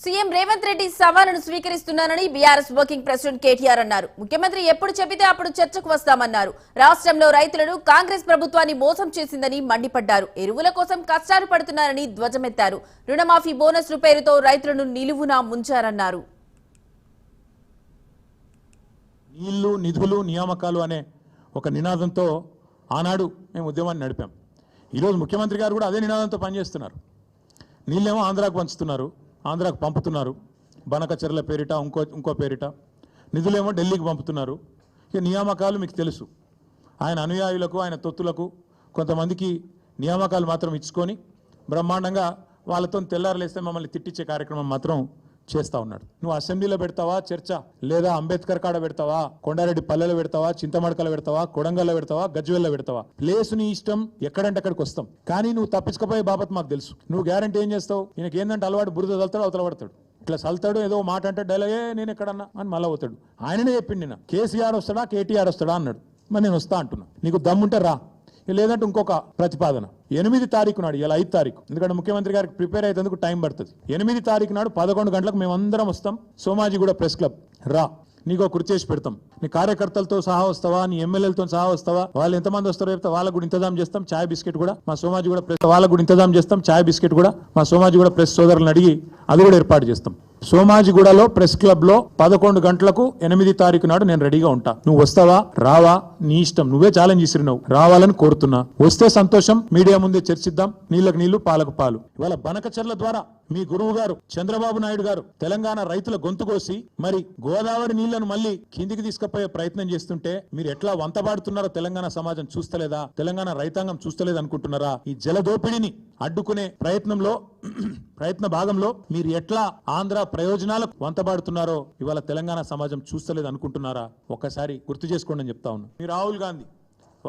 CM Revanth Reddy సవాలును స్వీకరిస్తున్నారని BRS working president KTR అన్నారు. ముఖ్యమంత్రి ఎప్పుడు చెప్పితే అప్పుడు చర్చకు వస్తామన్నారు. రాష్ట్రంలో రైతులను కాంగ్రెస్ ప్రభుత్వాన్ని మోసం చేసిందని మండిపడ్డారు. ఎరువుల కోసం కష్టాలు పడుతున్నారని ధ్వజమెత్తారు. రుణమాఫీ బోనస్ల పేరుతో రైతులను నిలువునా ముంచారన్నారు. నీళ్లు, నిధులు, నియామకాలు అనే ఒక నినాదంతో ఆనాడు మేము ఉద్యమాన్ని నడిపాం. ఈరోజు ముఖ్యమంత్రి గారు కూడా అదే నినాదంతో పనిచేస్తున్నారు. నీళ్ళేమో ఆంధ్రాకు పంచుతున్నారు, ఆంధ్రాకు పంపుతున్నారు, బనకచెర్ల పేరిట ఇంకో పేరిట. నిధులేమో ఢిల్లీకి పంపుతున్నారు. ఇక నియామకాలు మీకు తెలుసు, ఆయన అనుయాయులకు, ఆయన తొత్తులకు కొంతమందికి నియామకాలు మాత్రం ఇచ్చుకొని బ్రహ్మాండంగా వాళ్ళతో తెల్లారలేస్తే మమ్మల్ని తిట్టించే కార్యక్రమం మాత్రం చేస్తా ఉన్నాడు. నువ్వు అసెంబ్లీలో పెడతావా చర్చ, లేదా అంబేద్కర్ కాడ పెడతావా, కొండారెడ్డి పల్లెలో పెడతావా, చింతమడకలో పెడతావా, కొడంగల్లో పెడతావా, గజ్వేల్లో పెడతావా, ప్లేస్ నీ ఇష్టం, ఎక్కడంటే అక్కడికి వస్తాం. కానీ నువ్వు తప్పించుకపోయే బాబత్ మాకు తెలుసు. నువ్వు గ్యారంటీ ఏం చేస్తావు? ఈయనకి ఏంటంటే అలవాటు, బురద చల్తాడు, అవతల పడతాడు, ఇట్లా చల్తాడు, ఏదో మాట అంటే డైలాగే నేను ఎక్కడన్నా అని మళ్ళీ అవుతాడు. ఆయననే చెప్పిండి, నిన్న కేసీఆర్ వస్తాడా కేటీఆర్ వస్తాడా అన్నాడు. మరి నేను వస్తా అంటున్నా, నీకు దమ్ముంటే రా, లేదంటే ఇంకొక ప్రతిపాదన 8 తారీఖు నాడు, ఇలా 5 తారీఖు, ఎందుకంటే ముఖ్యమంత్రి గారికి ప్రిపేర్ అయ్యేందుకు టైం పడుతుంది. 8 తారీఖు నాడు 11 గంటలకు మేమందరం వస్తాం. సోమాజిగూడ ప్రెస్ క్లబ్ రా, నీకు గుర్తు చేసి పెడతాం. నీ కార్యకర్తలతో సహా వస్తావా, నీ ఎమ్మెల్యేలతో సహా వస్తావా, వాళ్ళు ఎంతమంది వస్తారో చెప్తే వాళ్ళకు కూడా ఇంతజాం చేస్తాం. చాయ్ బిస్కెట్ కూడా మా సోమాజిగూడ ప్రెస్ వాళ్ళకు కూడా ఇంతజాం చేస్తాం. చాయ్ బిస్కెట్ కూడా మా సోమాజిగూడ ప్రెస్ సోదరులను అడిగి అది కూడా ఏర్పాటు చేస్తాం. సోమాజిగూడలో ప్రెస్ క్లబ్ లో 11 గంటలకు 8 తారీఖు నాడు నేను రెడీగా ఉంటా. నువ్వు వస్తావా రావా నీ ఇష్టం, నువ్వే ఛాలెంజ్ ఇస్తున్నావు. రావాలని కోరుతున్నా. వస్తే సంతోషం, మీడియా ముందే చర్చిద్దాం. నీళ్లకు నీళ్లు, పాలకు పాలు. ఇవాళ బనకచెర్ల ద్వారా మీ గురువు గారు చంద్రబాబు నాయుడు గారు తెలంగాణ రైతుల గొంతు కోసి మరి గోదావరి నీళ్లను మళ్ళీ కిందికి తీసుకుపోయే ప్రయత్నం చేస్తుంటే మీరు ఎట్లా వంతబాడుతున్నారో తెలంగాణ సమాజం చూస్తలేదా? తెలంగాణ రైతాంగం చూస్తలేదు అనుకుంటున్నారా? ఈ జల దోపిడిని అడ్డుకునే ప్రయత్న భాగంలో మీరు ఎట్లా ఆంధ్ర ప్రయోజనాలకు వంతబాడుతున్నారో ఇవాళ తెలంగాణ సమాజం చూస్తలేదు అనుకుంటున్నారా? ఒక్కసారి గుర్తు చేసుకోండి అని చెప్తా ఉన్నా. మీరు రాహుల్ గాంధీ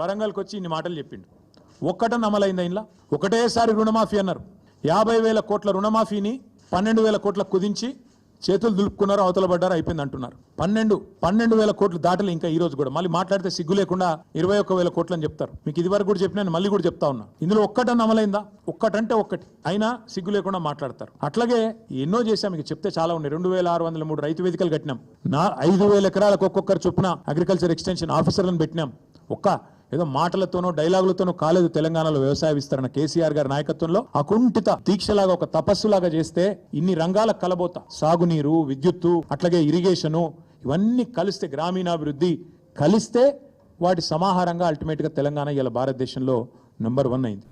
వరంగల్కి వచ్చి ఇన్ని మాటలు చెప్పిండు. ఒక్కటన్నా అమలైందా? ఇంట్లో ఒకటేసారి రుణమాఫీ అన్నారు. 50,000 కోట్ల రుణమాఫీని 12,000 కోట్లకు కుదించి చేతులు దులుపుకున్నారు, అవతల పడ్డారు, అయిపోయింది అంటున్నారు. 12,000 కోట్లు దాటలు ఇంకా ఈ రోజు కూడా. మళ్ళీ మాట్లాడితే సిగ్గు లేకుండా 21,000 కోట్లు అని చెప్తారు. మీకు ఇది వరకు కూడా చెప్పినాను, మళ్ళీ కూడా చెప్తా ఉన్నా. ఇందులో ఒక్కటన్నా అమలైందా? ఒక్కటంటే ఒక్కటి అయినా సిగ్గు లేకుండా మాట్లాడతారు. అట్లాగే ఎన్నో చేశాం, మీకు చెప్తే చాలా ఉన్నాయి. 2,603 రైతు వేదికలు కట్టినాం. 5,000 ఎకరాలకు ఒక్కొక్కరు చొప్పున అగ్రికల్చర్ ఎక్స్టెన్షన్ ఆఫీసర్లను పెట్టినాం. ఏదో మాటలతోనో డైలాగులతోనో కాలేదు. తెలంగాణలో వ్యవసాయ విస్తరణ కేసీఆర్ గారి నాయకత్వంలో అకుంఠిత దీక్షలాగా, ఒక తపస్సులాగా చేస్తే ఇన్ని రంగాలకు కలబోతా, సాగునీరు, విద్యుత్తు, అట్లాగే ఇరిగేషను, ఇవన్నీ కలిస్తే, గ్రామీణాభివృద్ధి కలిస్తే వాటి సమాహారంగా అల్టిమేట్ గా తెలంగాణ ఇలా భారతదేశంలో నంబర్ 1 అయింది.